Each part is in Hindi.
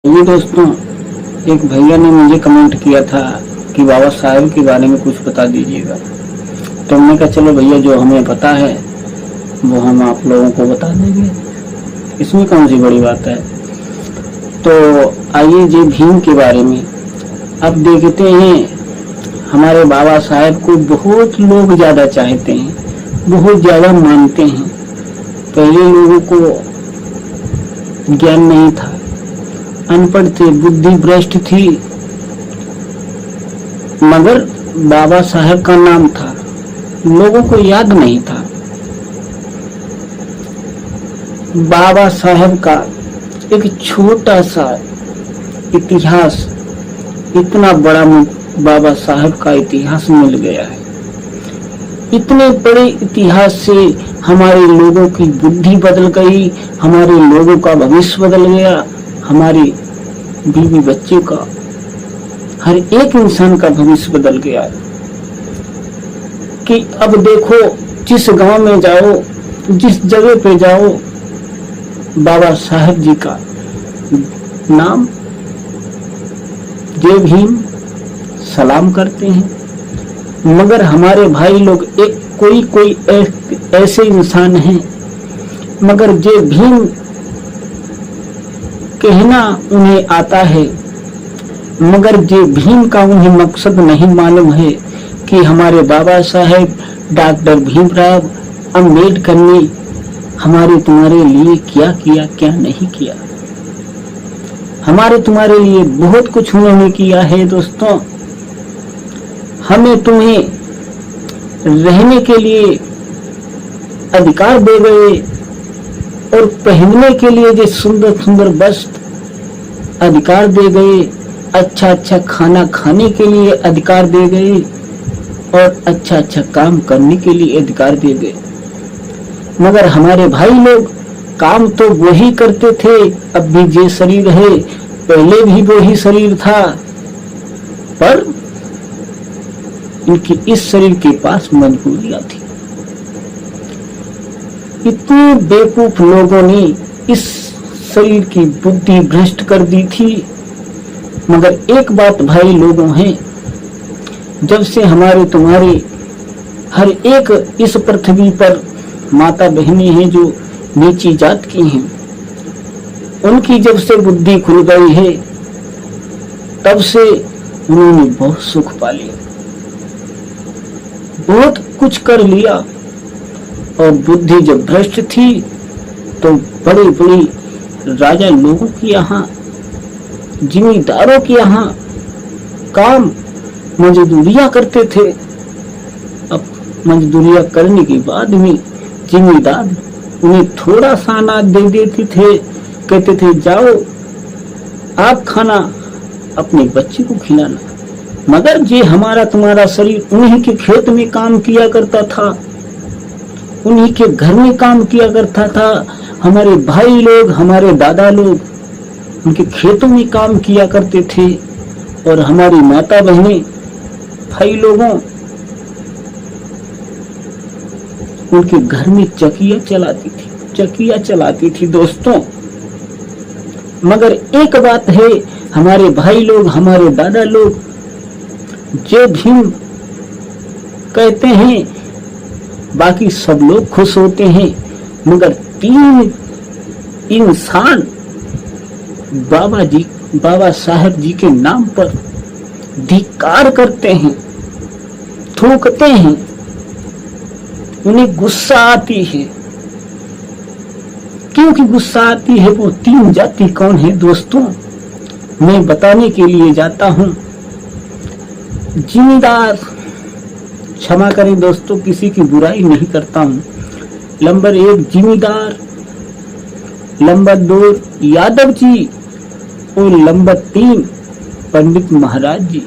ये दोस्तों, एक भैया ने मुझे कमेंट किया था कि बाबा साहेब के बारे में कुछ बता दीजिएगा। तो हमने कहा चलो भैया, जो हमें पता है वो हम आप लोगों को बता देंगे, इसमें कौन सी बड़ी बात है। तो आइए जी भीम के बारे में। अब देखते हैं, हमारे बाबा साहेब को बहुत लोग ज़्यादा चाहते हैं, बहुत ज़्यादा मानते हैं। पहले लोगों को ज्ञान नहीं था, अनपढ़ थे, बुद्धि भ्रष्ट थी, मगर बाबा साहेब का नाम था, लोगों को याद नहीं था। बाबा साहेब का एक छोटा सा इतिहास, इतना बड़ा बाबा साहेब का इतिहास मिल गया है। इतने बड़े इतिहास से हमारे लोगों की बुद्धि बदल गई, हमारे लोगों का भविष्य बदल गया, हमारे बीवी बच्चे का, हर एक इंसान का भविष्य बदल गया है। कि अब देखो, जिस गांव में जाओ, जिस जगह पे जाओ, बाबा साहेब जी का नाम, जय भीम, सलाम करते हैं। मगर हमारे भाई लोग कोई ऐसे इंसान हैं, मगर जय भीम कहना उन्हें आता है, मगर जय भीम का उन्हें मकसद नहीं मालूम है कि हमारे बाबा साहेब डॉक्टर भीमराव अंबेडकर ने हमारे तुम्हारे लिए क्या किया, क्या नहीं किया। हमारे तुम्हारे लिए बहुत कुछ उन्होंने किया है दोस्तों। हमें तुम्हें रहने के लिए अधिकार दे गए, और पहनने के लिए जो सुंदर सुंदर वस्त्र अधिकार दे गए, अच्छा अच्छा खाना खाने के लिए अधिकार दे गए, और अच्छा अच्छा काम करने के लिए अधिकार दे गए। मगर हमारे भाई लोग काम तो वही करते थे, अब भी जो शरीर है पहले भी वही शरीर था, पर इनकी इस शरीर के पास मजबूरियां थी। इतने बेवकूफ लोगों ने इस शरीर की बुद्धि भ्रष्ट कर दी थी। मगर एक बात भाई लोगों है, जब से हमारे तुम्हारे हर एक इस पृथ्वी पर माता बहनें हैं जो नीची जात की हैं, उनकी जब से बुद्धि खुल गई है, तब से उन्होंने बहुत सुख पा लिया, बहुत कुछ कर लिया। और बुद्धि जब भ्रष्ट थी तो बड़े बड़े राजा लोगों के यहाँ, जिम्मेदारों के यहाँ काम मजदूरियां करते थे। अब मजदूरियां करने के बाद में जिम्मेदार उन्हें थोड़ा सा अनाज दे देते थे, कहते थे जाओ आप खाना अपने बच्चे को खिलाना। मगर जे हमारा तुम्हारा शरीर उन्हीं के खेत में काम किया करता था, उन्हीं के घर में काम किया करता था। हमारे भाई लोग, हमारे दादा लोग उनके खेतों में काम किया करते थे, और हमारी माता बहनें भाई लोगों उनके घर में चकिया चलाती थी दोस्तों। मगर एक बात है, हमारे भाई लोग, हमारे दादा लोग जय भीम कहते हैं, बाकी सब लोग खुश होते हैं, मगर तीन इंसान बाबा साहेब जी के नाम पर धिक्कार करते हैं, थूकते हैं, उन्हें गुस्सा आती है। क्योंकि गुस्सा आती है, वो तीन जाति कौन है दोस्तों, मैं बताने के लिए जाता हूं। जिम्मेदार, क्षमा करें दोस्तों, किसी की बुराई नहीं करता हूं। नंबर 1 जिम्मेदार, नंबर 2 यादव जी, और नंबर 3 पंडित महाराज जी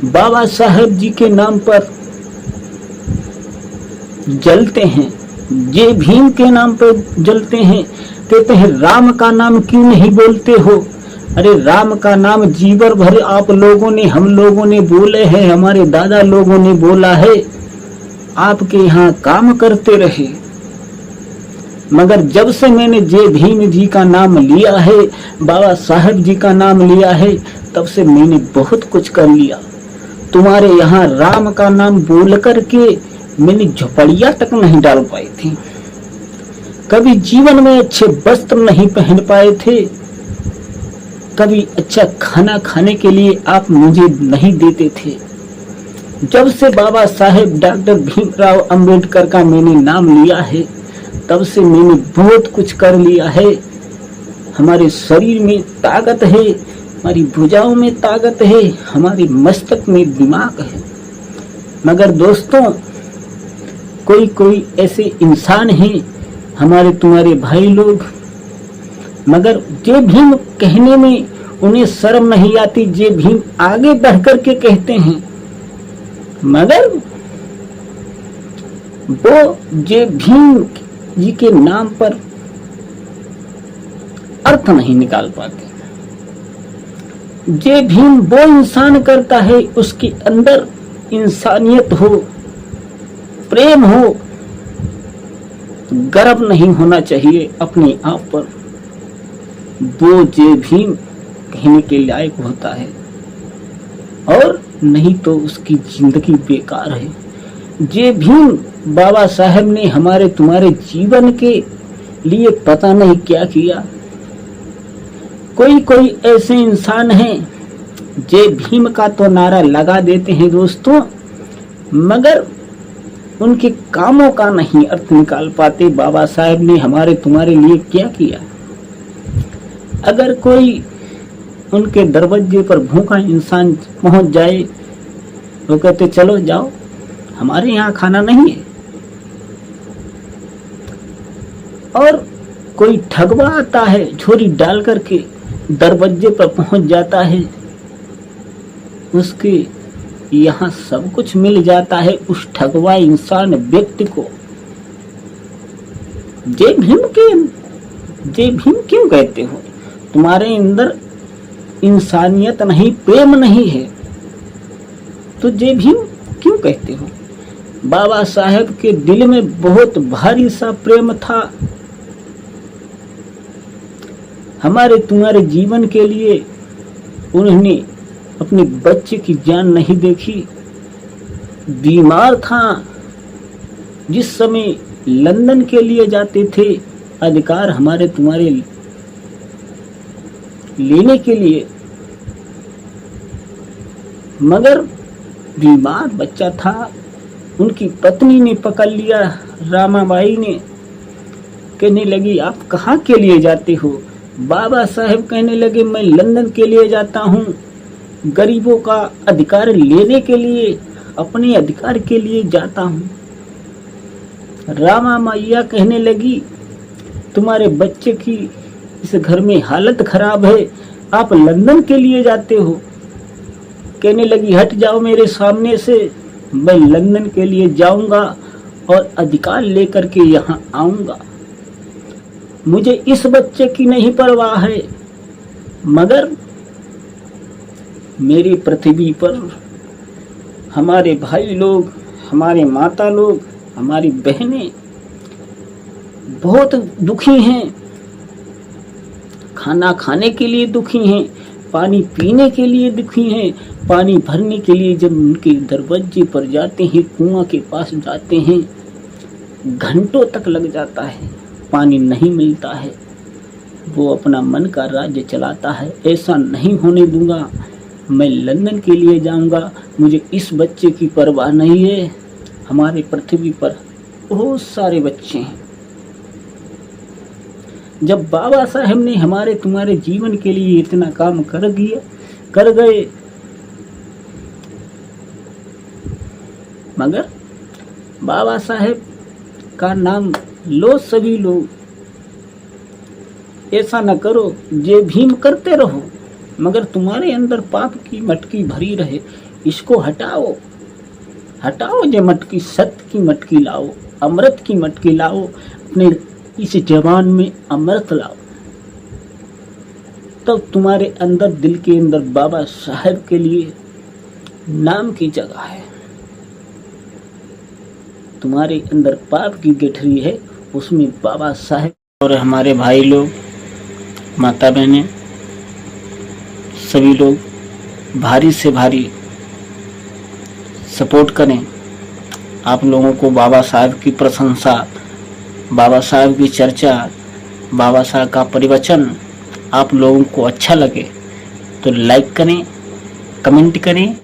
बाबा साहेब जी के नाम पर जलते हैं, जय भीम के नाम पर जलते हैं। कहते हैं राम का नाम क्यों नहीं बोलते हो। अरे राम का नाम जीवन भर आप लोगों ने, हम लोगों ने बोले हैं, हमारे दादा लोगों ने बोला है, आपके यहाँ काम करते रहे। मगर जब से मैंने जय भीम जी का नाम लिया है, बाबा साहेब जी का नाम लिया है, तब से मैंने बहुत कुछ कर लिया। तुम्हारे यहाँ राम का नाम बोल करके मैंने झोपड़ियां तक नहीं डाल पाई थी, कभी जीवन में अच्छे वस्त्र नहीं पहन पाए थे, कभी अच्छा खाना खाने के लिए आप मुझे नहीं देते थे। जब से बाबा साहेब डॉक्टर भीमराव अंबेडकर का मैंने नाम लिया है, तब से मैंने बहुत कुछ कर लिया है। हमारे शरीर में ताकत है, हमारी भुजाओं में ताकत है, हमारे मस्तक में दिमाग है। मगर दोस्तों, कोई कोई ऐसे इंसान हैं हमारे तुम्हारे भाई लोग, मगर जय भीम कहने में उन्हें शर्म नहीं आती, जय भीम आगे बढ़ करके कहते हैं, मगर वो जय भीम जी के नाम पर अर्थ नहीं निकाल पाते। जय भीम वो इंसान करता है उसके अंदर इंसानियत हो, प्रेम हो, गर्व नहीं होना चाहिए अपने आप पर, वो जय भीम कहने के लायक होता है, और नहीं तो उसकी जिंदगी बेकार है। जय भीम बाबा साहेब ने हमारे तुम्हारे जीवन के लिए पता नहीं क्या किया। कोई कोई ऐसे इंसान हैं जय भीम का तो नारा लगा देते हैं दोस्तों, मगर उनके कामों का नहीं अर्थ निकाल पाते। बाबा साहेब ने हमारे तुम्हारे लिए क्या किया? अगर कोई उनके दरवाजे पर भूखा इंसान पहुंच जाए, वो कहते चलो जाओ, हमारे यहाँ खाना नहीं है। और कोई ठगवा आता है, झोरी डाल करके दरवाजे पर पहुंच जाता है, उसके यहाँ सब कुछ मिल जाता है। उस ठगवा इंसान व्यक्ति को जय भीम क्यों कहते हो? तुम्हारे अंदर इंसानियत नहीं, प्रेम नहीं है, तो जय भीम क्यों कहते हो? बाबा साहेब के दिल में बहुत भारी सा प्रेम था। हमारे तुम्हारे जीवन के लिए उन्होंने अपने बच्चे की जान नहीं देखी। बीमार था, जिस समय लंदन के लिए जाते थे अधिकार हमारे तुम्हारे लेने के लिए, मगर बीमार बच्चा था, उनकी पत्नी ने पकड़ लिया, रामाबाई ने, कहने लगी आप कहाँ के लिए जाते हो? बाबा साहेब कहने लगे मैं लंदन के लिए जाता हूँ, गरीबों का अधिकार लेने के लिए, अपने अधिकार के लिए जाता हूँ। रामा मैया कहने लगी तुम्हारे बच्चे की इस घर में हालत खराब है, आप लंदन के लिए जाते हो। कहने लगी हट जाओ मेरे सामने से, मैं लंदन के लिए जाऊंगा और अधिकार लेकर के यहाँ आऊंगा। मुझे इस बच्चे की नहीं परवाह है, मगर मेरी पृथ्वी पर हमारे भाई लोग, हमारे माता लोग, हमारी बहनें बहुत दुखी हैं, खाना खाने के लिए दुखी हैं, पानी पीने के लिए दुखी हैं। पानी भरने के लिए जब उनके दरवाजे पर जाते हैं, कुआं के पास जाते हैं, घंटों तक लग जाता है, पानी नहीं मिलता है। वो अपना मन का राज्य चलाता है, ऐसा नहीं होने दूंगा, मैं लंदन के लिए जाऊंगा, मुझे इस बच्चे की परवाह नहीं है। हमारे पृथ्वी पर बहुत सारे बच्चे हैं। जब बाबा साहेब ने हमारे तुम्हारे जीवन के लिए इतना काम कर गए, मगर बाबा साहेब का नाम लो सभी लोग, ऐसा न करो, जय भीम करते रहो, मगर तुम्हारे अंदर पाप की मटकी भरी रहे, इसको हटाओ, हटाओ ये मटकी, सत्य की मटकी लाओ, अमृत की मटकी लाओ, अपने इस जवान में अमृत लाओ, तब तुम्हारे अंदर, दिल के अंदर बाबा साहेब के लिए नाम की जगह है। तुम्हारे अंदर पाप की गठरी है, उसमें बाबा साहेब और हमारे भाई लोग, माता बहनें, सभी लोग भारी से भारी सपोर्ट करें। आप लोगों को बाबा साहब की प्रशंसा, बाबा साहब की चर्चा, बाबा साहब का प्रवचन आप लोगों को अच्छा लगे तो लाइक करें, कमेंट करें